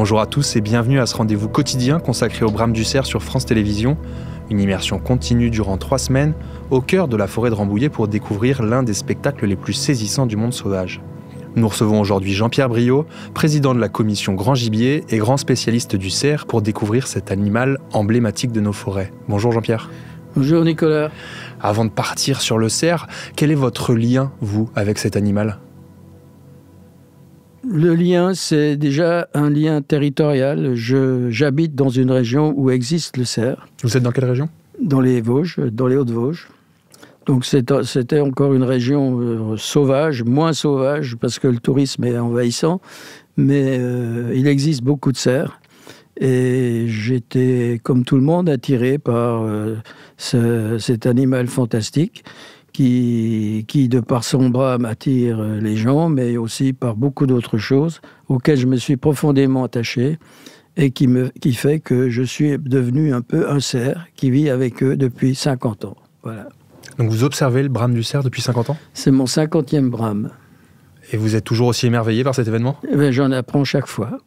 Bonjour à tous et bienvenue à ce rendez-vous quotidien consacré au brame du cerf sur France Télévisions. Une immersion continue durant 3 semaines au cœur de la forêt de Rambouillet pour découvrir l'un des spectacles les plus saisissants du monde sauvage. Nous recevons aujourd'hui Jean-Pierre Briot, président de la commission Grand Gibier et grand spécialiste du cerf pour découvrir cet animal emblématique de nos forêts. Bonjour Jean-Pierre. Bonjour Nicolas. Avant de partir sur le cerf, quel est votre lien, vous, avec cet animal ? Le lien, c'est déjà un lien territorial. J'habite dans une région où existe le cerf. Vous êtes dans quelle région ? Dans les Vosges, dans les Hauts-de-Vosges. Donc c'était encore une région sauvage, moins sauvage, parce que le tourisme est envahissant, mais il existe beaucoup de cerfs. Et j'étais, comme tout le monde, attiré par cet animal fantastique qui, de par son brame, attire les gens, mais aussi par beaucoup d'autres choses auxquelles je me suis profondément attaché et qui fait que je suis devenu un peu un cerf qui vit avec eux depuis 50 ans. Voilà. Donc vous observez le brame du cerf depuis 50 ans ? C'est mon 50e brame. Et vous êtes toujours aussi émerveillé par cet événement ? J'en apprends chaque fois.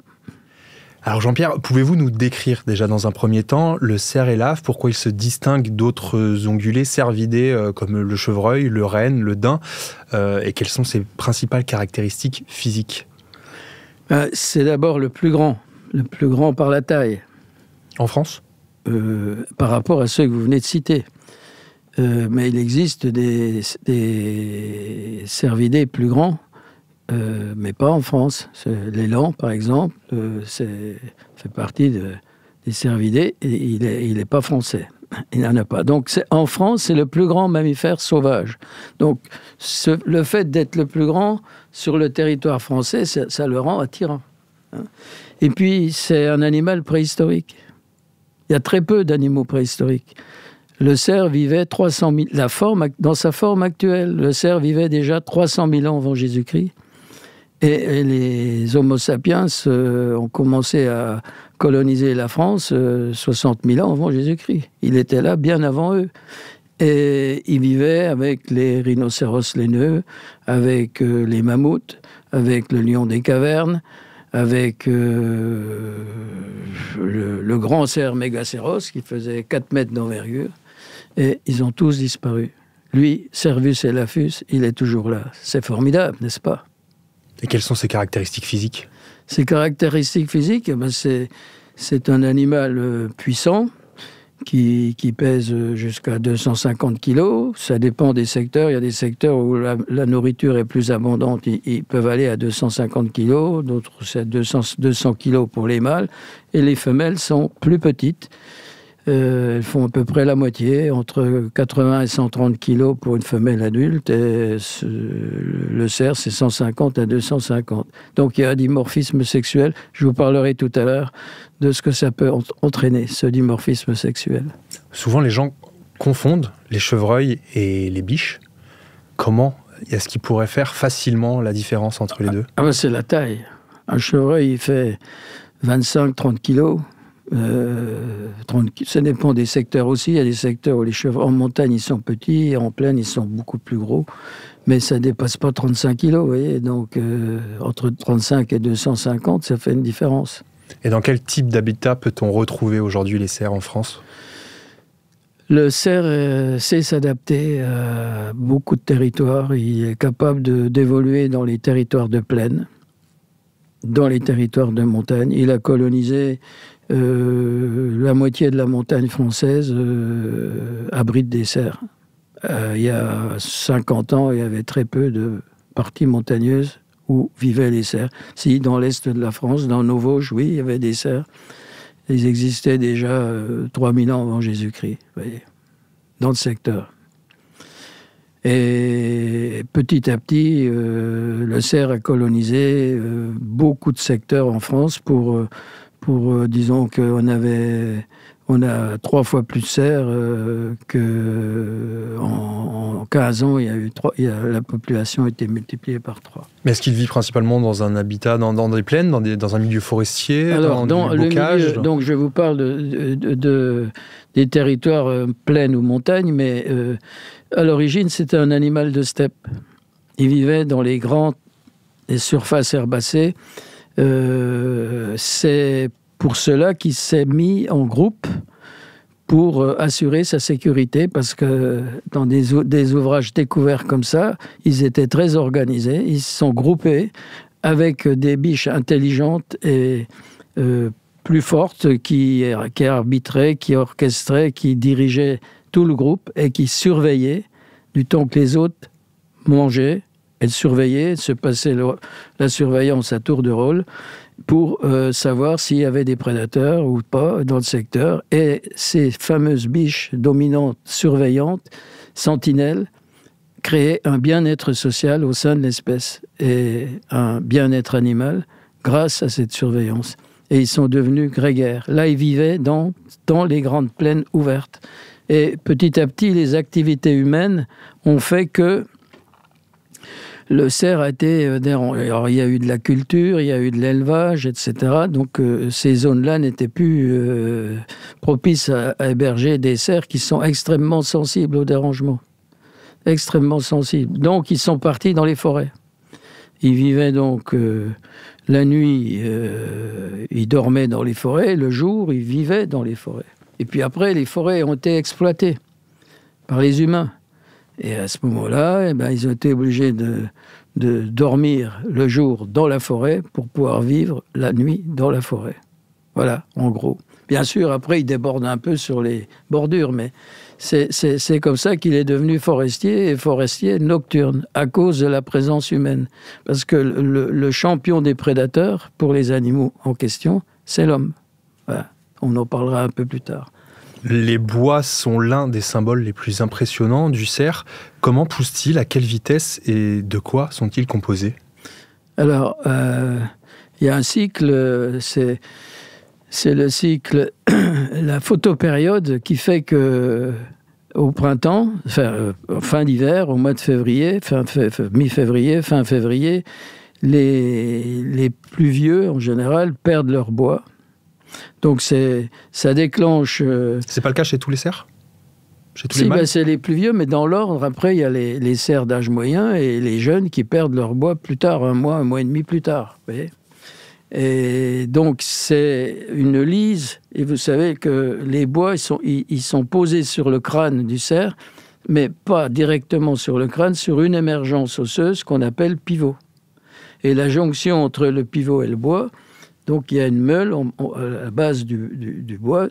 Alors Jean-Pierre, pouvez-vous nous décrire déjà dans un premier temps le cerf élave, pourquoi il se distingue d'autres ongulés cervidés comme le chevreuil, le renne, le daim, et quelles sont ses principales caractéristiques physiques ? C'est d'abord le plus grand par la taille. En France ? Par rapport à ceux que vous venez de citer. Mais il existe des cervidés plus grands, mais pas en France. L'élan, par exemple, fait partie des cervidés et il n'est pas français. Il n'en a pas. Donc en France, c'est le plus grand mammifère sauvage. Donc le fait d'être le plus grand sur le territoire français, ça le rend attirant. Et puis, c'est un animal préhistorique. Il y a très peu d'animaux préhistoriques. Le cerf vivait 300 000... Dans sa forme actuelle, le cerf vivait déjà 300 000 ans avant Jésus-Christ. Et les Homo sapiens ont commencé à coloniser la France 60 000 ans avant Jésus-Christ. Il était là bien avant eux. Et il vivait avec les rhinocéros laineux, avec les mammouths, avec le lion des cavernes, avec le grand cerf mégacéros qui faisait 4 mètres d'envergure. Et ils ont tous disparu. Lui, Cervus elafus, il est toujours là. C'est formidable, n'est-ce pas ? Et quelles sont ses caractéristiques physiques ? Ses caractéristiques physiques, c'est un animal puissant qui pèse jusqu'à 250 kilos. Ça dépend des secteurs. Il y a des secteurs où la nourriture est plus abondante. Ils peuvent aller à 250 kilos. D'autres, c'est 200 kilos pour les mâles. Et les femelles sont plus petites. Elles font à peu près la moitié, entre 80 et 130 kilos pour une femelle adulte, et le cerf, c'est 150 à 250. Donc il y a un dimorphisme sexuel. Je vous parlerai tout à l'heure de ce que ça peut entraîner, ce dimorphisme sexuel. Souvent, les gens confondent les chevreuils et les biches. Comment est-ce qu'ils pourraient faire facilement la différence entre les deux ? C'est la taille. Un chevreuil, il fait 25-30 kilos. Ça dépend des secteurs aussi. Il y a des secteurs où les chevreuils en montagne ils sont petits et en plaine ils sont beaucoup plus gros, mais ça dépasse pas 35 kilos, vous voyez. Donc entre 35 et 250, ça fait une différence. Et dans quel type d'habitat peut-on retrouver aujourd'hui les cerfs en France ? Le cerf sait s'adapter à beaucoup de territoires. Il est capable d'évoluer dans les territoires de plaine, dans les territoires de montagne. Il a colonisé la moitié de la montagne française abrite des cerfs. Il y a 50 ans, il y avait très peu de parties montagneuses où vivaient les cerfs. Si, dans l'est de la France, dans nos Vosges, oui, il y avait des cerfs. Ils existaient déjà 3000 ans avant Jésus-Christ, vous voyez, dans le secteur. Et petit à petit, le cerf a colonisé beaucoup de secteurs en France pour disons qu'on a 3 fois plus de cerfs qu'en 15 ans, la population a été multipliée par 3. Mais est-ce qu'il vit principalement dans un habitat, dans des plaines, dans un milieu forestier, dans du bocage ? Donc je vous parle des territoires plaines ou montagnes, mais à l'origine, c'était un animal de steppe. Il vivait dans les surfaces herbacées, C'est pour cela qu'il s'est mis en groupe pour assurer sa sécurité, parce que dans des ouvrages découverts comme ça, ils étaient très organisés, ils se sont groupés avec des biches intelligentes et plus fortes qui arbitraient, qui orchestraient, qui dirigeaient tout le groupe et qui surveillaient du temps que les autres mangeaient. Elles surveillaient, se passaient la surveillance à tour de rôle pour savoir s'il y avait des prédateurs ou pas dans le secteur. Et ces fameuses biches dominantes, surveillantes, sentinelles, créaient un bien-être social au sein de l'espèce et un bien-être animal grâce à cette surveillance. Et ils sont devenus grégaires. Là, ils vivaient dans les grandes plaines ouvertes. Et petit à petit, les activités humaines ont fait que le cerf a été dérangé. Alors, il y a eu de la culture, il y a eu de l'élevage, etc. Donc, ces zones-là n'étaient plus propices à héberger des cerfs qui sont extrêmement sensibles au dérangement. Extrêmement sensibles. Donc, ils sont partis dans les forêts. Ils vivaient donc la nuit, ils dormaient dans les forêts. Le jour, ils vivaient dans les forêts. Et puis après, les forêts ont été exploitées par les humains. Et à ce moment-là, ils ont été obligés de dormir le jour dans la forêt pour pouvoir vivre la nuit dans la forêt. Voilà, en gros. Bien sûr, après, ils débordent un peu sur les bordures, mais c'est comme ça qu'il est devenu forestier, et forestier nocturne, à cause de la présence humaine. Parce que le champion des prédateurs, pour les animaux en question, c'est l'homme. Voilà. On en parlera un peu plus tard. Les bois sont l'un des symboles les plus impressionnants du cerf. Comment poussent-ils? À quelle vitesse? Et de quoi sont-ils composés? Alors, il y a un cycle, c'est le cycle, la photopériode qui fait que au printemps, fin d'hiver, au mois de février, mi-février, fin février, les plus vieux, en général, perdent leur bois. Donc ça déclenche... C'est pas le cas chez tous les cerfs? Chez tous les mâles? C'est les plus vieux, mais dans l'ordre, après, il y a les cerfs d'âge moyen et les jeunes qui perdent leur bois plus tard, un mois et demi plus tard. Vous voyez? Et donc, c'est une lise. Et vous savez que les bois, ils sont posés sur le crâne du cerf, mais pas directement sur le crâne, sur une émergence osseuse qu'on appelle pivot. Et la jonction entre le pivot et le bois... Donc, il y a une meule à la base du bois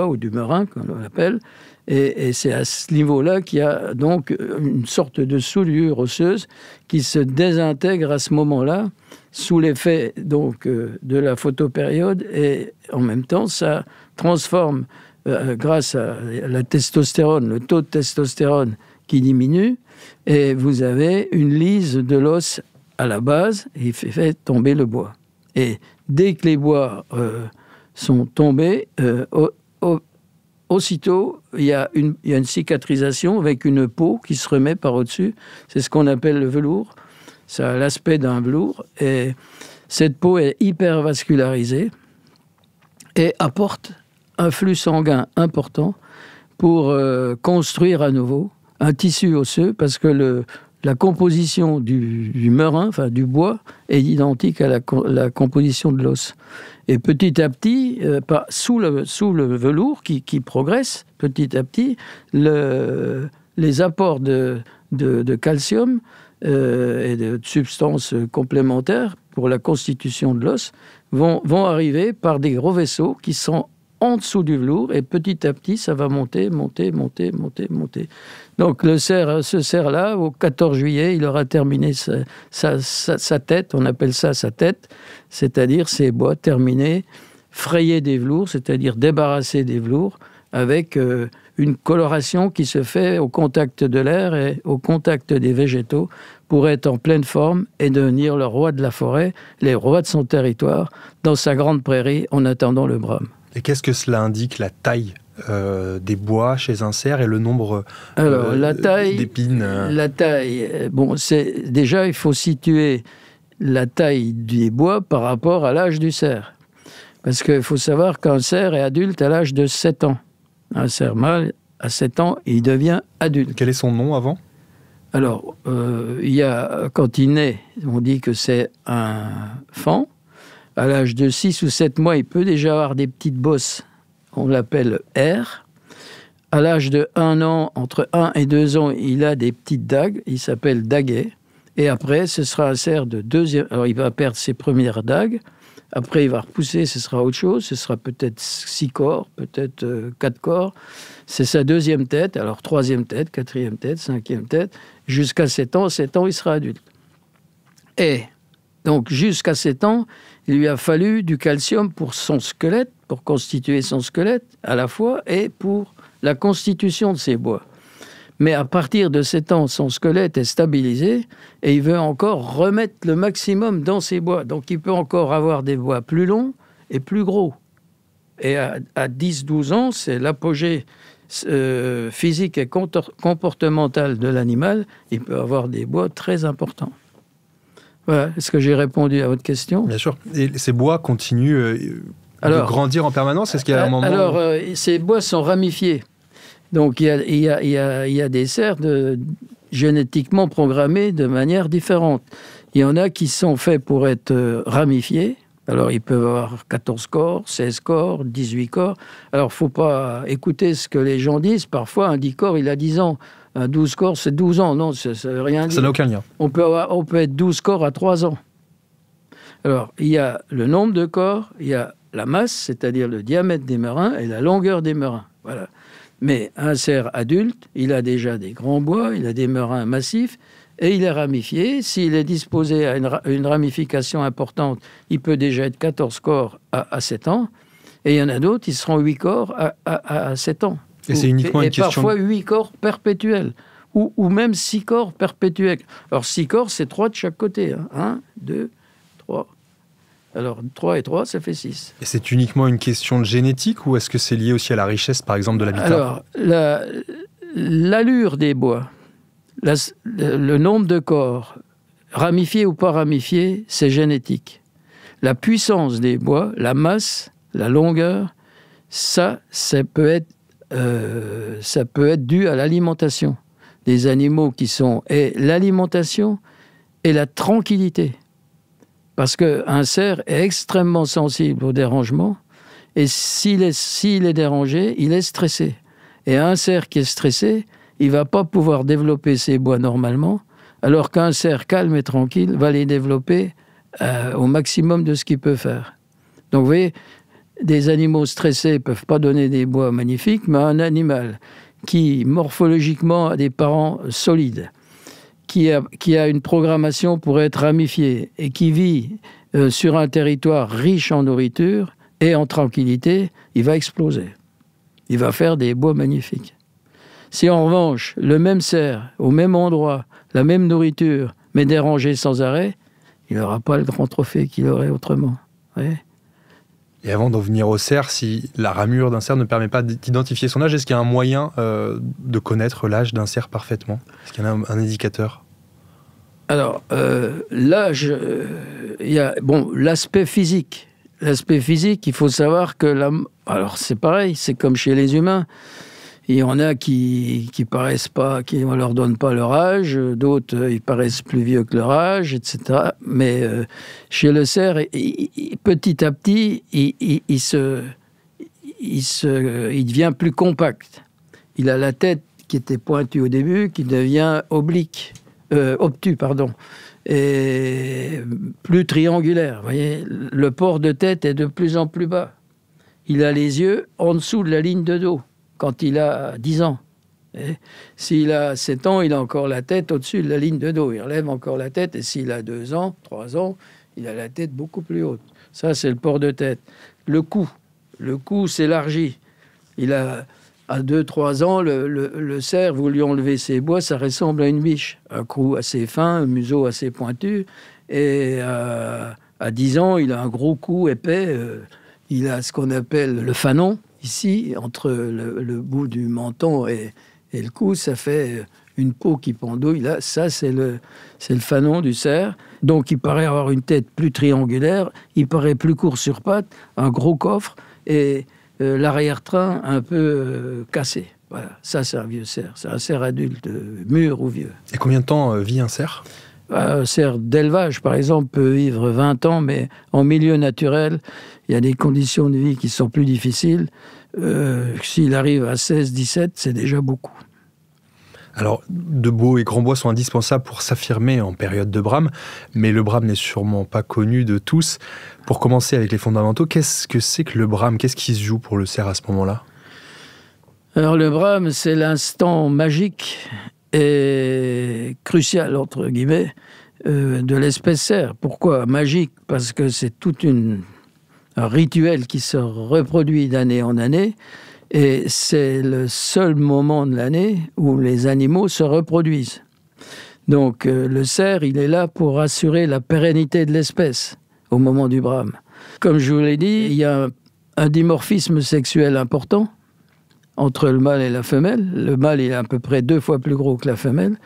ou du merin, comme on l'appelle, et c'est à ce niveau-là qu'il y a donc une sorte de soudure osseuse qui se désintègre à ce moment-là, sous l'effet donc de la photopériode, et en même temps, ça transforme, grâce à la testostérone, le taux de testostérone qui diminue, et vous avez une lise de l'os à la base, et il fait tomber le bois. Et dès que les bois sont tombés, aussitôt, il y a une cicatrisation avec une peau qui se remet par au-dessus. C'est ce qu'on appelle le velours. Ça a l'aspect d'un velours. Et cette peau est hyper vascularisée et apporte un flux sanguin important pour construire à nouveau un tissu osseux, parce que la composition du merin, enfin du bois, est identique à la composition de l'os. Et petit à petit, sous le velours qui progresse, petit à petit, les apports de calcium et de substances complémentaires pour la constitution de l'os vont arriver par des gros vaisseaux qui sont en dessous du velours, et petit à petit, ça va monter. Donc, ce cerf-là, au 14 juillet, il aura terminé sa tête, on appelle ça sa tête, c'est-à-dire ses bois terminés, frayés des velours, c'est-à-dire débarrassés des velours, avec une coloration qui se fait au contact de l'air et au contact des végétaux, pour être en pleine forme et devenir le roi de la forêt, les rois de son territoire, dans sa grande prairie, en attendant le brame. Et qu'est-ce que cela indique, la taille des bois chez un cerf et le nombre d'épines? La taille, déjà, il faut situer la taille des bois par rapport à l'âge du cerf. Parce qu'il faut savoir qu'un cerf est adulte à l'âge de 7 ans. Un cerf mâle, à 7 ans, il devient adulte. Quel est son nom avant? Alors, quand il naît, on dit que c'est un faon. À l'âge de 6 ou 7 mois, il peut déjà avoir des petites bosses. On l'appelle R. À l'âge de 1 an, entre 1 et 2 ans, il a des petites dagues. Il s'appelle daguet. Et après, ce sera un cerf de deuxième... Alors, il va perdre ses premières dagues. Après, il va repousser, ce sera autre chose. Ce sera peut-être 6 corps, peut-être 4 corps. C'est sa deuxième tête. Alors, 3e tête, 4e tête, 5e tête. Jusqu'à 7 ans. 7 ans, il sera adulte. Et donc, jusqu'à 7 ans, il lui a fallu du calcium pour son squelette, pour constituer son squelette à la fois, et pour la constitution de ses bois. Mais à partir de 7 ans, son squelette est stabilisé et il veut encore remettre le maximum dans ses bois. Donc, il peut encore avoir des bois plus longs et plus gros. Et à 10-12 ans, c'est l'apogée physique et comportementale de l'animal. Il peut avoir des bois très importants. Voilà. Est-ce que j'ai répondu à votre question ? Bien sûr. Et ces bois continuent de grandir en permanence ? Est-ce qu'il y a un moment... Alors, ces bois sont ramifiés. Donc, il y a des cerfs génétiquement programmés de manière différente. Il y en a qui sont faits pour être ramifiés. Alors, ils peuvent avoir 14 corps, 16 corps, 18 corps. Alors, il ne faut pas écouter ce que les gens disent. Parfois, un 10 corps, il a 10 ans. Un 12 corps, c'est 12 ans. Non, ça ne veut rien dire. Ça n'a aucun lien. On peut être 12 corps à 3 ans. Alors, il y a le nombre de corps, il y a la masse, c'est-à-dire le diamètre des merins, et la longueur des merins. Voilà. Mais un cerf adulte, il a déjà des grands bois, il a des merins massifs, et il est ramifié. S'il est disposé à une ramification importante, il peut déjà être 14 corps à 7 ans, et il y en a d'autres, ils seront 8 corps à 7 ans. Et c'est uniquement une question... parfois 8 corps perpétuels, ou même 6 corps perpétuels. Alors 6 corps, c'est 3 de chaque côté. 1, 2, 3... Alors, 3 et 3, ça fait 6. Et c'est uniquement une question de génétique ou est-ce que c'est lié aussi à la richesse, par exemple, de l'habitat ? Alors, l'allure des bois, le nombre de corps, ramifiés ou pas ramifiés, c'est génétique. La puissance des bois, la masse, la longueur, ça peut être dû à l'alimentation des animaux qui sont... Et l'alimentation et la tranquillité. Parce qu'un cerf est extrêmement sensible au dérangement, et s'il est dérangé, il est stressé. Et un cerf qui est stressé, il ne va pas pouvoir développer ses bois normalement, alors qu'un cerf calme et tranquille va les développer au maximum de ce qu'il peut faire. Donc vous voyez, des animaux stressés ne peuvent pas donner des bois magnifiques, mais un animal qui, morphologiquement, a des parents solides, qui a une programmation pour être ramifié et qui vit sur un territoire riche en nourriture et en tranquillité, il va exploser. Il va faire des bois magnifiques. Si en revanche, le même cerf, au même endroit, la même nourriture, mais dérangé sans arrêt, il n'aura pas le grand trophée qu'il aurait autrement. Ouais. Et avant d'en venir au cerf, si la ramure d'un cerf ne permet pas d'identifier son âge, est-ce qu'il y a un moyen de connaître l'âge d'un cerf parfaitement ? Est-ce qu'il y a un indicateur ? Alors, l'âge, il y a l'aspect physique. L'aspect physique, il faut savoir que alors c'est pareil, c'est comme chez les humains. Il y en a qui paraissent pas, on leur donne pas leur âge, d'autres ils paraissent plus vieux que leur âge, etc. Mais chez le cerf, petit à petit, il devient plus compact. Il a la tête qui était pointue au début, qui devient obtus, et plus triangulaire. Vous voyez, le port de tête est de plus en plus bas. Il a les yeux en dessous de la ligne de dos quand il a 10 ans. Et s'il a 7 ans, il a encore la tête au-dessus de la ligne de dos. Il relève encore la tête. Et s'il a 2 ans, 3 ans, il a la tête beaucoup plus haute. Ça, c'est le port de tête. Le cou s'élargit. Il a... À 2-3 ans, le cerf, vous lui enlevez ses bois, ça ressemble à une biche. Un cou assez fin, un museau assez pointu. Et à 10 ans, il a un gros cou épais. Il a ce qu'on appelle le fanon, ici, entre le bout du menton et le cou. Ça fait une peau qui pendouille. Là, ça, c'est le fanon du cerf. Donc, il paraît avoir une tête plus triangulaire. Il paraît plus court sur pattes, un gros coffre. Et... l'arrière-train un peu cassé. Voilà, ça c'est un vieux cerf. C'est un cerf adulte, mûr ou vieux. Et combien de temps vit un cerf ? Un cerf d'élevage, par exemple, peut vivre 20 ans, mais en milieu naturel, il y a des conditions de vie qui sont plus difficiles. S'il arrive à 16, 17, c'est déjà beaucoup. Alors, de beaux et grands bois sont indispensables pour s'affirmer en période de brame, mais le brame n'est sûrement pas connu de tous. Pour commencer avec les fondamentaux, qu'est-ce que c'est que le brame? Qu'est-ce qui se joue pour le cerf à ce moment-là? Alors le brame, c'est l'instant magique et crucial, entre guillemets, de l'espèce cerf. Pourquoi magique? Parce que c'est tout un rituel qui se reproduit d'année en année, et c'est le seul moment de l'année où les animaux se reproduisent. Donc le cerf, il est là pour assurer la pérennité de l'espèce au moment du brame. Comme je vous l'ai dit, il y a un dimorphisme sexuel important entre le mâle et la femelle. Le mâle est à peu près 2 fois plus gros que la femelle.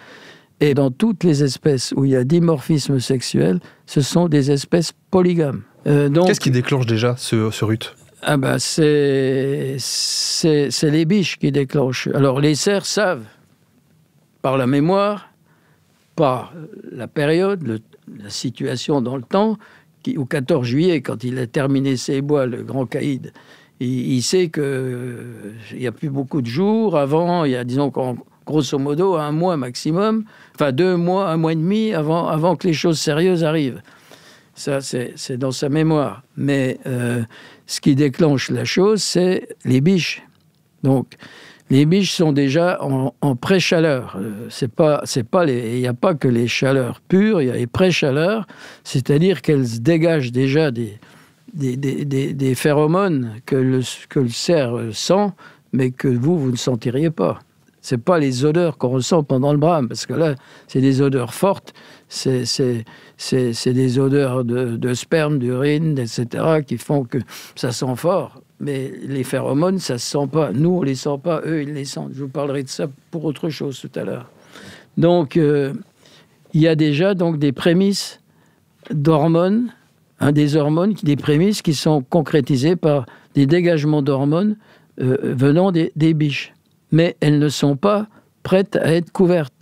Et dans toutes les espèces où il y a dimorphisme sexuel, ce sont des espèces polygames. Qu'est-ce qui déclenche déjà ce rut? C'est les biches qui déclenchent. Alors les cerfs savent, par la mémoire, par la période, la situation dans le temps, au 14 juillet, quand il a terminé ses bois, le grand caïd, il sait qu'il n'y a plus beaucoup de jours. Avant, il y a, disons, grosso modo, 1 mois maximum, enfin 2 mois, 1 mois et demi avant que les choses sérieuses arrivent. Ça, c'est dans sa mémoire. Mais ce qui déclenche la chose, c'est les biches. Donc, les biches sont déjà en pré-chaleur. Il n'y a pas que les chaleurs pures, il y a les pré-chaleurs, c'est-à-dire qu'elles dégagent déjà des phéromones que le cerf sent, mais que vous ne sentiriez pas. Ce n'est pas les odeurs qu'on ressent pendant le brame, parce que là, c'est des odeurs fortes, c'est des odeurs de sperme, d'urine, etc., qui font que ça sent fort. Mais les phéromones, ça ne se sent pas. Nous, on ne les sent pas, eux, ils les sentent. Je vous parlerai de ça pour autre chose tout à l'heure. Donc, il y a déjà donc, des prémices d'hormones, des prémices qui sont concrétisées par des dégagements d'hormones venant des biches. Mais elles ne sont pas prêtes à être couvertes.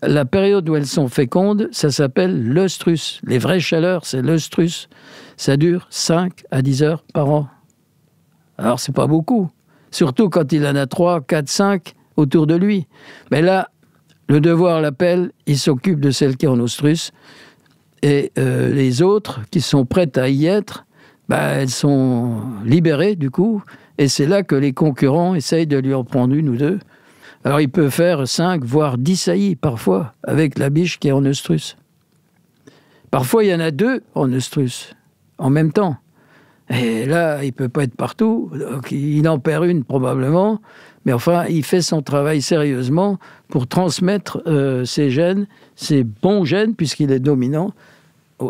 La période où elles sont fécondes, ça s'appelle l'œstrus. Les vraies chaleurs, c'est l'œstrus. Ça dure 5 à 10 heures par an. Alors, c'est pas beaucoup. Surtout quand il en a 3, 4, 5 autour de lui. Mais là, le devoir l'appelle, il s'occupe de celle qui est en ostrus. Et les autres, qui sont prêtes à y être, elles sont libérées, du coup. Et c'est là que les concurrents essayent de lui en prendre 1 ou 2. Alors, il peut faire 5, voire 10 saillies, parfois, avec la biche qui est en ostrus. Parfois, il y en a 2 en ostrus, en même temps. Et là, il ne peut pas être partout. Donc, il en perd 1, probablement. Mais enfin, il fait son travail sérieusement pour transmettre ses gènes, ses bons gènes, puisqu'il est dominant,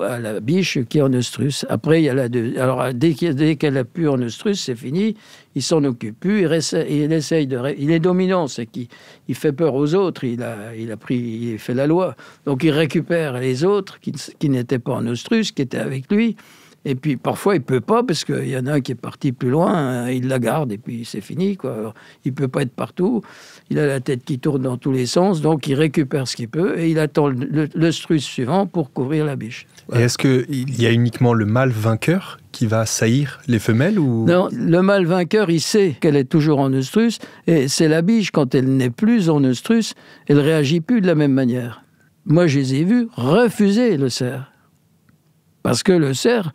à la biche qui est en ostrus. Après, il y a alors, dès qu'elle a pu en ostrus, c'est fini. Il s'en occupe plus. Il est dominant, c'est qu'il fait peur aux autres. Il fait la loi. Donc, il récupère les autres qui n'étaient pas en ostrus, qui étaient avec lui. Et puis, parfois, il ne peut pas, parce qu'il y en a un qui est parti plus loin, il la garde, et puis c'est fini, quoi. Alors, il ne peut pas être partout. Il a la tête qui tourne dans tous les sens, donc il récupère ce qu'il peut, et il attend l'œstrus suivant pour couvrir la biche. Voilà. Et est-ce qu'il y a uniquement le mâle vainqueur qui va saillir les femelles ou... Non, le mâle vainqueur, il sait qu'elle est toujours en ostrus, et c'est la biche, quand elle n'est plus en ostrus, elle ne réagit plus de la même manière. Moi, je les ai vus refuser le cerf. Parce que le cerf,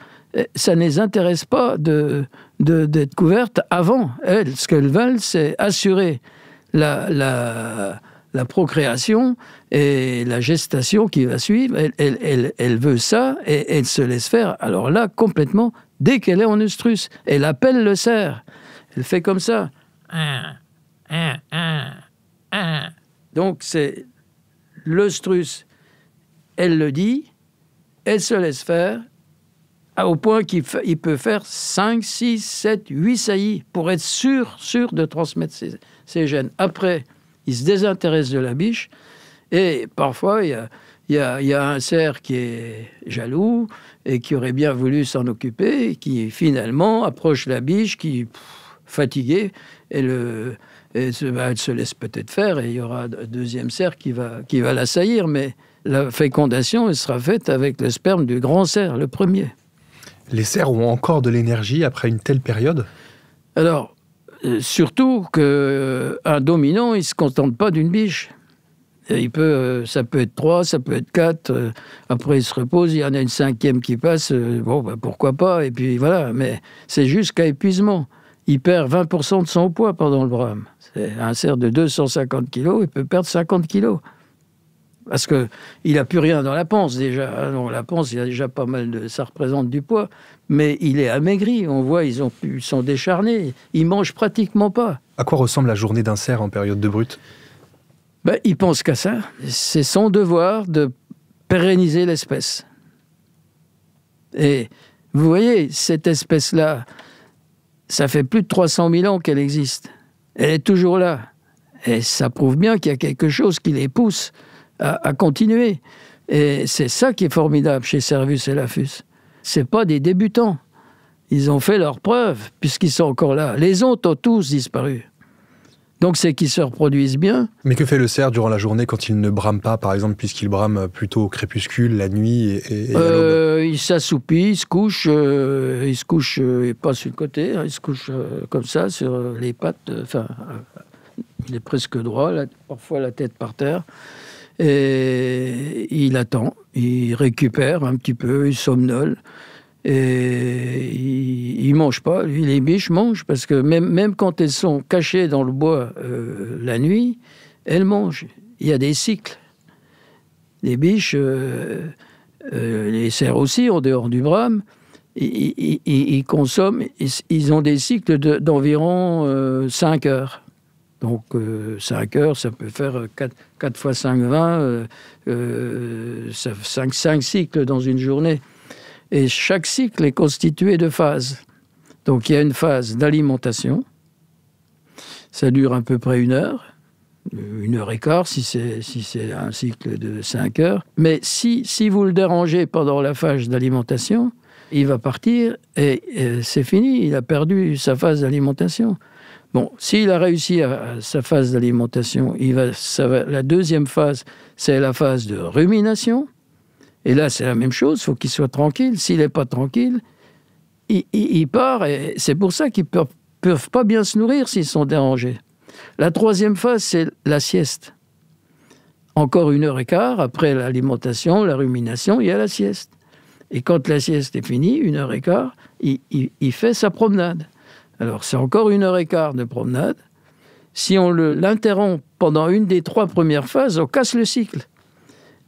ça ne les intéresse pas d'être couvertes avant. Elles, ce qu'elles veulent, c'est assurer la procréation et la gestation qui va suivre. Elle veut ça et elle se laisse faire. Alors là, complètement, dès qu'elle est en ostrus, elle appelle le cerf. Elle fait comme ça. Donc c'est l'ostrus. Elle le dit, elle se laisse faire, au point qu'il peut faire 5, 6, 7, 8 saillies pour être sûr de transmettre ses gènes. Après, il se désintéresse de la biche et parfois, il y a un cerf qui est jaloux et qui aurait bien voulu s'en occuper et qui finalement approche la biche qui est fatiguée elle se laisse peut-être faire et il y aura un deuxième cerf qui va l'assaillir, mais la fécondation elle sera faite avec le sperme du grand cerf, le premier. Les cerfs ont encore de l'énergie après une telle période ? Alors, surtout qu'un dominant, il ne se contente pas d'une biche. Ça peut être 3, ça peut être 4. Après, il se repose, il y en a une 5e qui passe. Pourquoi pas ? Et puis voilà, mais c'est jusqu'à épuisement. Il perd 20% de son poids pendant le brame. C'est un cerf de 250 kg, il peut perdre 50 kg. Parce qu'il n'a plus rien dans la panse déjà. Dans la panse, il y a déjà pas mal ça représente du poids. Mais il est amaigri. On voit, ils sont décharnés. Ils ne mangent pratiquement pas. À quoi ressemble la journée d'un cerf en période de brut ? Il pense qu'à ça. C'est son devoir de pérenniser l'espèce. Et vous voyez, cette espèce-là, ça fait plus de 300 000 ans qu'elle existe. Elle est toujours là. Et ça prouve bien qu'il y a quelque chose qui les pousse à continuer. Et c'est ça qui est formidable chez Cervus et Lafus. C'est pas des débutants. Ils ont fait leurs preuves, puisqu'ils sont encore là. Les autres ont tous disparu. Donc c'est qu'ils se reproduisent bien. Mais que fait le cerf durant la journée quand il ne brame pas, par exemple, puisqu'il brame plutôt au crépuscule, la nuit et à l'aube ? Il s'assoupit, il se couche pas sur le côté, il se couche comme ça, sur les pattes. Il est presque droit, parfois la tête par terre. Et il attend, il récupère un petit peu, il somnole. Et il mange pas, lui, les biches mangent, parce que même quand elles sont cachées dans le bois la nuit, elles mangent. Il y a des cycles. Les biches, les cerfs aussi, en dehors du brame, ils consomment, ils ont des cycles d'environ 5 heures. Donc 5 heures, ça peut faire 4 fois 5, 20, 5 cycles dans une journée. Et chaque cycle est constitué de phases. Donc il y a une phase d'alimentation. Ça dure à peu près 1 heure, 1 heure et quart si c'est un cycle de 5 heures. Mais si vous le dérangez pendant la phase d'alimentation, il va partir et c'est fini, il a perdu sa phase d'alimentation. Bon, s'il a réussi à sa phase d'alimentation, la deuxième phase, c'est la phase de rumination. Et là, c'est la même chose, il faut qu'il soit tranquille. S'il n'est pas tranquille, il part. Et c'est pour ça qu'ils ne peuvent pas bien se nourrir s'ils sont dérangés. La troisième phase, c'est la sieste. Encore 1 heure et quart, après l'alimentation, la rumination, il y a la sieste. Et quand la sieste est finie, 1 heure et quart, il fait sa promenade. Alors, c'est encore 1 heure et quart de promenade. Si on l'interrompt pendant une des 3 premières phases, on casse le cycle.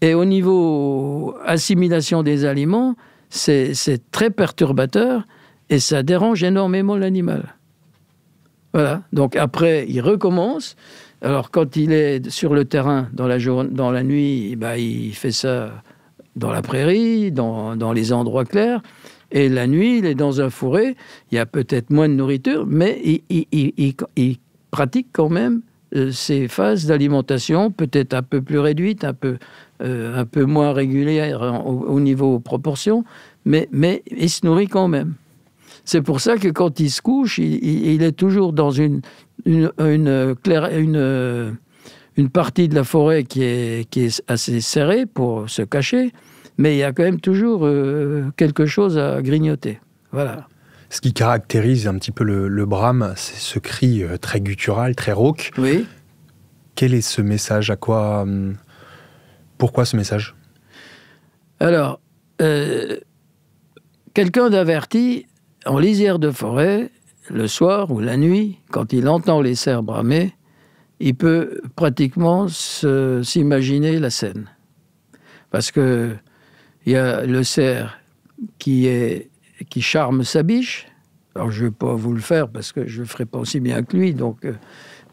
Et au niveau assimilation des aliments, c'est très perturbateur et ça dérange énormément l'animal. Voilà. Donc après, il recommence. Alors quand il est sur le terrain dans la nuit, il fait ça dans la prairie, dans les endroits clairs. Et la nuit, il est dans un fourré. Il y a peut-être moins de nourriture, mais il pratique quand même ces phases d'alimentation, peut-être un peu plus réduites, un peu moins régulières au niveau proportion, mais il se nourrit quand même. C'est pour ça que quand il se couche, il est toujours dans une partie de la forêt qui est assez serrée pour se cacher, mais il y a quand même toujours quelque chose à grignoter. Voilà. Ce qui caractérise un petit peu le brame, c'est ce cri très guttural, très rauque. Oui. Quel est ce message ? Pourquoi ce message ? Alors, quelqu'un d'averti, en lisière de forêt, le soir ou la nuit, quand il entend les cerfs bramer, il peut pratiquement s'imaginer la scène. Parce que il y a le cerf qui charme sa biche. Alors, je ne vais pas vous le faire parce que je ne le ferai pas aussi bien que lui. Donc,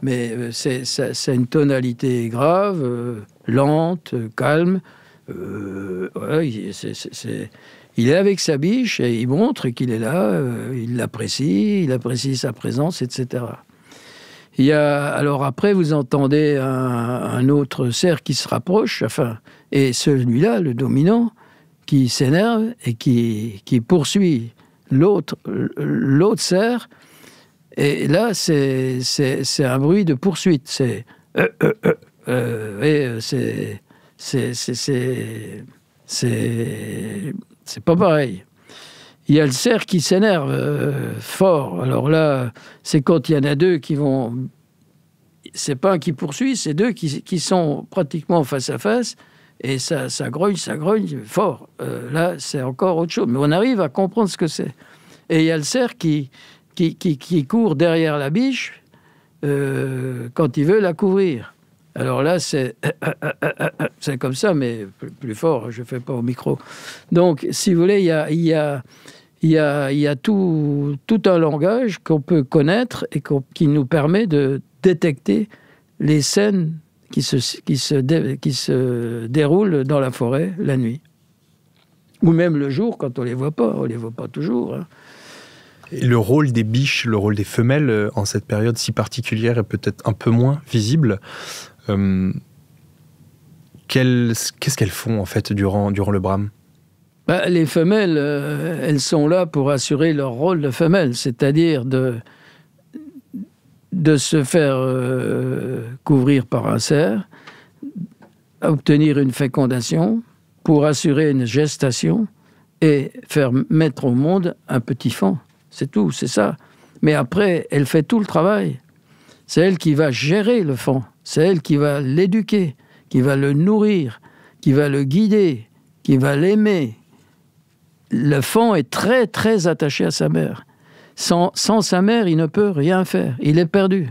mais c'est une tonalité grave, lente, calme. Voilà, il est avec sa biche et il montre qu'il est là, il apprécie sa présence, etc. Alors après, vous entendez un autre cerf qui se rapproche, et celui-là, le dominant, qui s'énerve et qui poursuit l'autre cerf. Et là, c'est un bruit de poursuite. C'est c'est pas pareil. Il y a le cerf qui s'énerve fort. Alors là, c'est quand il y en a deux qui vont... C'est pas un qui poursuit, c'est deux qui sont pratiquement face à face. Et ça grogne fort. Là, c'est encore autre chose. Mais on arrive à comprendre ce que c'est. Et il y a le cerf qui court derrière la biche quand il veut la couvrir. Alors là, c'est comme ça, mais plus fort. Je ne fais pas au micro. Donc, si vous voulez, il y a tout un langage qu'on peut connaître et qui nous permet de détecter les scènes qui se déroulent dans la forêt la nuit. Ou même le jour, quand on ne les voit pas. On ne les voit pas toujours. Hein. Et le rôle des biches, le rôle des femelles, en cette période si particulière est peut-être un peu moins visible. Qu'est-ce qu'elles font, en fait, durant le brame ? Les femelles, elles sont là pour assurer leur rôle de femelle, c'est-à-dire de se faire couvrir par un cerf, obtenir une fécondation pour assurer une gestation et faire mettre au monde un petit faon. C'est tout, c'est ça. Mais après, elle fait tout le travail. C'est elle qui va gérer le faon. C'est elle qui va l'éduquer, qui va le nourrir, qui va le guider, qui va l'aimer. Le faon est très, très attaché à sa mère. Sans sa mère, il ne peut rien faire. Il est perdu.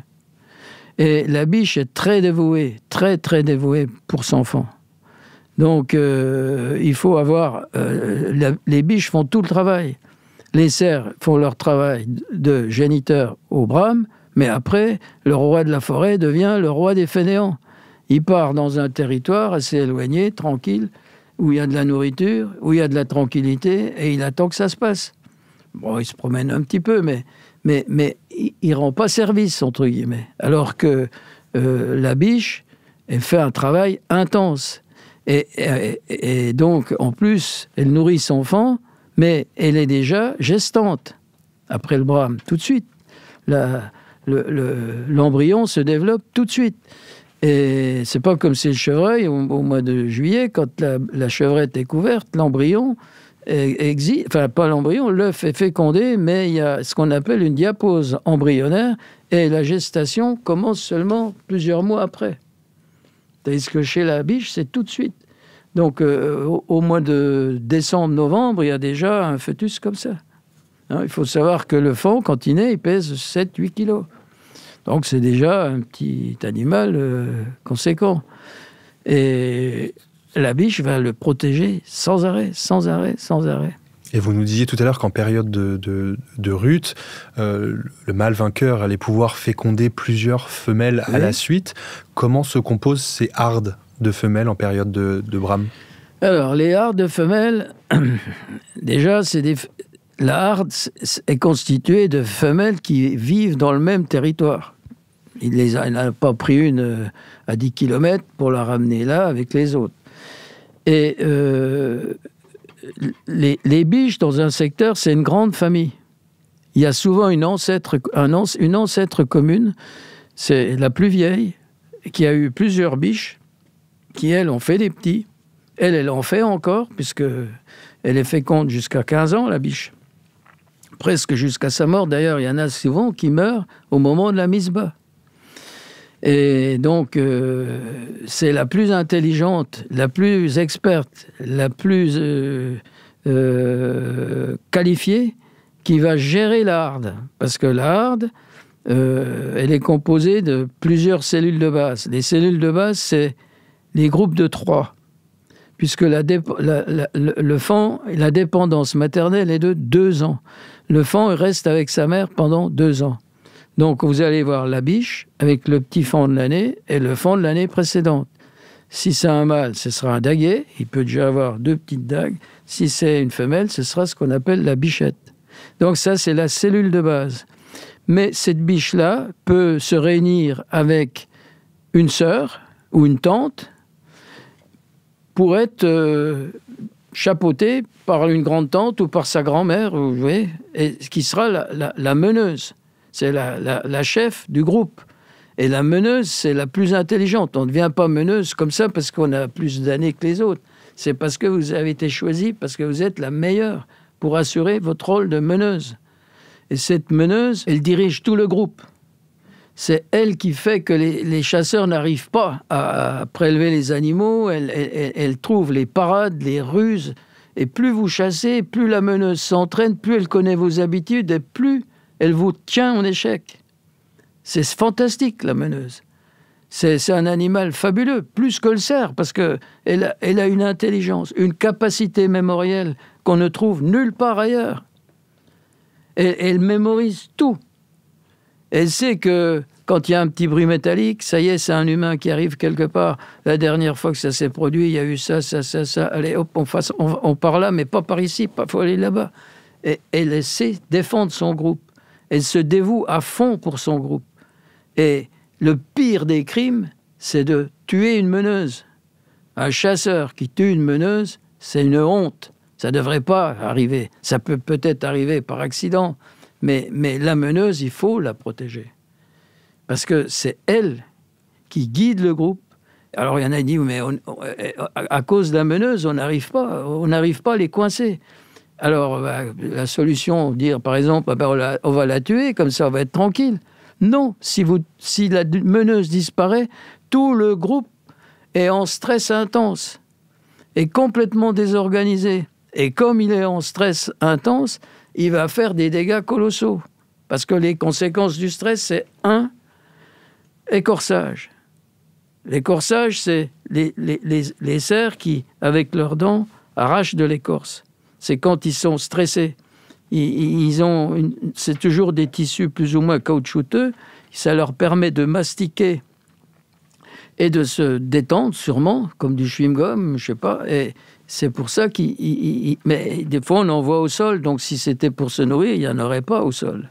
Et la biche est très dévouée, très, très dévouée pour son faon. Donc, il faut avoir... les biches font tout le travail. Les cerfs font leur travail de géniteur au brame, mais après, le roi de la forêt devient le roi des fainéants. Il part dans un territoire assez éloigné, tranquille, où il y a de la nourriture, où il y a de la tranquillité, et il attend que ça se passe. Bon, il se promène un petit peu, mais il ne rend pas service, entre guillemets. Alors que la biche, elle fait un travail intense. Et donc, en plus, elle nourrit son faon, mais elle est déjà gestante, après le brame, tout de suite. L'embryon se développe tout de suite. Et c'est pas comme c'est le chevreuil, au mois de juillet, quand la chevrette est couverte, l'embryon existe, enfin pas l'embryon, l'œuf est fécondé, mais il y a ce qu'on appelle une diapause embryonnaire, et la gestation commence seulement plusieurs mois après. Tandis que chez la biche, c'est tout de suite. Donc au mois de décembre-novembre, il y a déjà un fœtus comme ça. Hein, il faut savoir que le faon, quand il naît, il pèse 7-8 kilos. Donc c'est déjà un petit animal conséquent. Et la biche va le protéger sans arrêt, sans arrêt, sans arrêt. Et vous nous disiez tout à l'heure qu'en période de rut, le mâle vainqueur allait pouvoir féconder plusieurs femelles à la suite. Comment se composent ces hardes de femelles en période de brame ? Alors, les hardes de femelles, déjà, la harde est constituée de femelles qui vivent dans le même territoire. Il n'a pas pris une à 10 km pour la ramener là avec les autres. Et les biches dans un secteur, c'est une grande famille. Il y a souvent une ancêtre commune, c'est la plus vieille, qui a eu plusieurs biches, qui, elles, ont fait des petits. Elle en fait encore, puisque elle est féconde jusqu'à 15 ans, la biche. Presque jusqu'à sa mort. D'ailleurs, il y en a souvent qui meurent au moment de la mise bas. Et donc, c'est la plus intelligente, la plus experte, la plus qualifiée qui va gérer la harde. Parce que la harde, elle est composée de plusieurs cellules de base. Les cellules de base, c'est les groupes de 3. Puisque le faon, la dépendance maternelle est de 2 ans. Le faon reste avec sa mère pendant 2 ans. Donc, vous allez voir la biche avec le petit faon de l'année et le faon de l'année précédente. Si c'est un mâle, ce sera un daguet. Il peut déjà avoir 2 petites dagues. Si c'est une femelle, ce sera ce qu'on appelle la bichette. Donc ça, c'est la cellule de base. Mais cette biche-là peut se réunir avec une sœur ou une tante pour être chapeautée par une grande tante ou par sa grand-mère, vous voyez, et qui sera la meneuse. C'est la chef du groupe. Et la meneuse, c'est la plus intelligente. On ne devient pas meneuse comme ça parce qu'on a plus d'années que les autres. C'est parce que vous avez été choisi, parce que vous êtes la meilleure pour assurer votre rôle de meneuse. Et cette meneuse, elle dirige tout le groupe. C'est elle qui fait que les chasseurs n'arrivent pas à prélever les animaux. Elle trouve les parades, les ruses. Et plus vous chassez, plus la meneuse s'entraîne, plus elle connaît vos habitudes et plus elle vous tient en échec. C'est fantastique, la meneuse. C'est un animal fabuleux, plus que le cerf, parce qu'elle a une intelligence, une capacité mémorielle qu'on ne trouve nulle part ailleurs. Elle mémorise tout. Elle sait que quand il y a un petit bruit métallique, ça y est, c'est un humain qui arrive quelque part. La dernière fois que ça s'est produit, il y a eu ça. Allez, hop, on part là, mais pas par ici, il faut aller là-bas. Et elle sait défendre son groupe. Elle se dévoue à fond pour son groupe. Et le pire des crimes, c'est de tuer une meneuse. Un chasseur qui tue une meneuse, c'est une honte. Ça ne devrait pas arriver. Ça peut peut-être arriver par accident. Mais la meneuse, il faut la protéger. Parce que c'est elle qui guide le groupe. Alors il y en a qui disent, mais à cause de la meneuse, on n'arrive pas à les coincer. Alors la solution, dire par exemple, on va la tuer, comme ça on va être tranquille. Non, si la meneuse disparaît, tout le groupe est en stress intense, est complètement désorganisé. Et comme il est en stress intense, il va faire des dégâts colossaux. Parce que les conséquences du stress, c'est écorçage. L'écorçage, c'est les cerfs qui, avec leurs dents, arrachent de l'écorce. C'est quand ils sont stressés. C'est toujours des tissus plus ou moins caoutchouteux. Ça leur permet de mastiquer et de se détendre, sûrement, comme du chewing-gum, je sais pas. Et c'est pour ça mais des fois, on en voit au sol. Donc, si c'était pour se nourrir, il n'y en aurait pas au sol.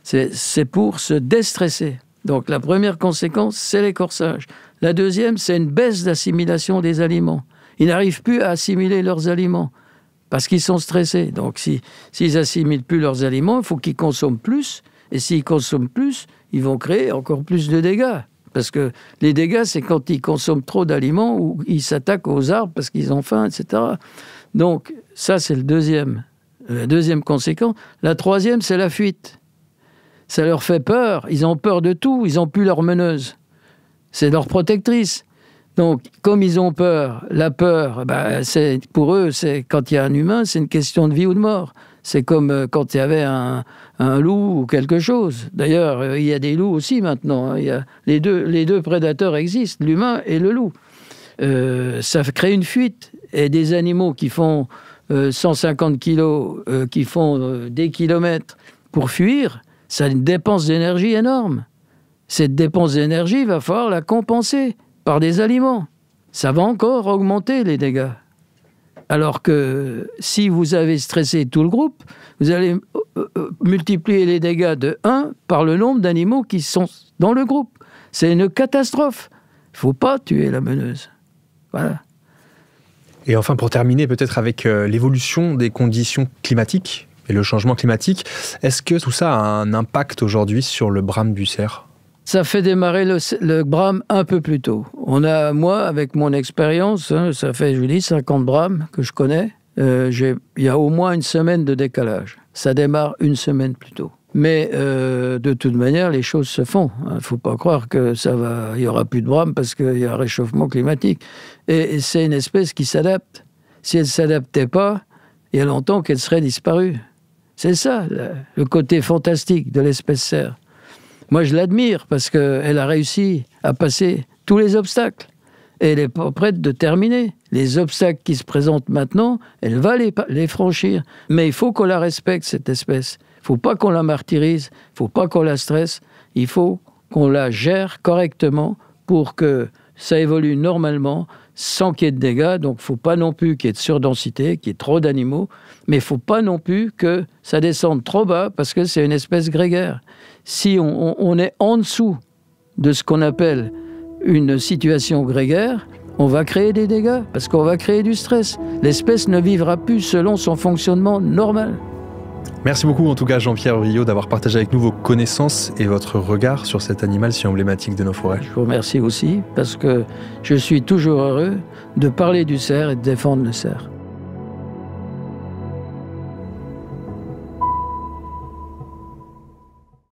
C'est pour se déstresser. Donc, la première conséquence, c'est l'écorçage. La deuxième, c'est une baisse d'assimilation des aliments. Ils n'arrivent plus à assimiler leurs aliments parce qu'ils sont stressés. Donc, s'ils n'assimilent plus leurs aliments, il faut qu'ils consomment plus. Et s'ils consomment plus, ils vont créer encore plus de dégâts. Parce que les dégâts, c'est quand ils consomment trop d'aliments ou ils s'attaquent aux arbres parce qu'ils ont faim, etc. Donc, ça, c'est la deuxième conséquence. La troisième, c'est la fuite. Ça leur fait peur. Ils ont peur de tout. Ils n'ont plus leur meneuse. C'est leur protectrice. Donc, comme ils ont peur, la peur, pour eux, c'est quand il y a un humain, c'est une question de vie ou de mort. C'est comme quand il y avait un loup ou quelque chose. D'ailleurs, il y a des loups aussi maintenant. Les deux prédateurs existent, l'humain et le loup. Ça crée une fuite. Et des animaux qui font 150 kilos, qui font des kilomètres pour fuir, ça a une dépense d'énergie énorme. Cette dépense d'énergie, il va falloir la compenser par des aliments. Ça va encore augmenter les dégâts. Alors que si vous avez stressé tout le groupe, vous allez multiplier les dégâts de 1 par le nombre d'animaux qui sont dans le groupe. C'est une catastrophe. Il ne faut pas tuer la meneuse. Voilà. Et enfin, pour terminer, peut-être avec l'évolution des conditions climatiques et le changement climatique, est-ce que tout ça a un impact aujourd'hui sur le brame du cerf ? Ça fait démarrer le brame un peu plus tôt. Moi, avec mon expérience, ça fait, je vous dis, 50 brames que je connais. Il y a au moins une semaine de décalage. Ça démarre une semaine plus tôt. Mais de toute manière, les choses se font. Il ne faut pas croire que il y aura plus de brame parce qu'il y a un réchauffement climatique. Et c'est une espèce qui s'adapte. Si elle ne s'adaptait pas, il y a longtemps qu'elle serait disparue. C'est ça, le côté fantastique de l'espèce cerf. Moi, je l'admire parce qu'elle a réussi à passer tous les obstacles. Et elle n'est pas prête de terminer. Les obstacles qui se présentent maintenant, elle va les franchir. Mais il faut qu'on la respecte, cette espèce. Il ne faut pas qu'on la martyrise, il ne faut pas qu'on la stresse. Il faut qu'on la gère correctement pour que ça évolue normalement, sans qu'il y ait de dégâts. Donc, il ne faut pas non plus qu'il y ait de surdensité, qu'il y ait trop d'animaux. Mais il ne faut pas non plus que ça descende trop bas parce que c'est une espèce grégaire. Si on est en dessous de ce qu'on appelle une situation grégaire, on va créer des dégâts parce qu'on va créer du stress. L'espèce ne vivra plus selon son fonctionnement normal. Merci beaucoup en tout cas Jean-Pierre Vriot d'avoir partagé avec nous vos connaissances et votre regard sur cet animal si emblématique de nos forêts. Je vous remercie aussi parce que je suis toujours heureux de parler du cerf et de défendre le cerf.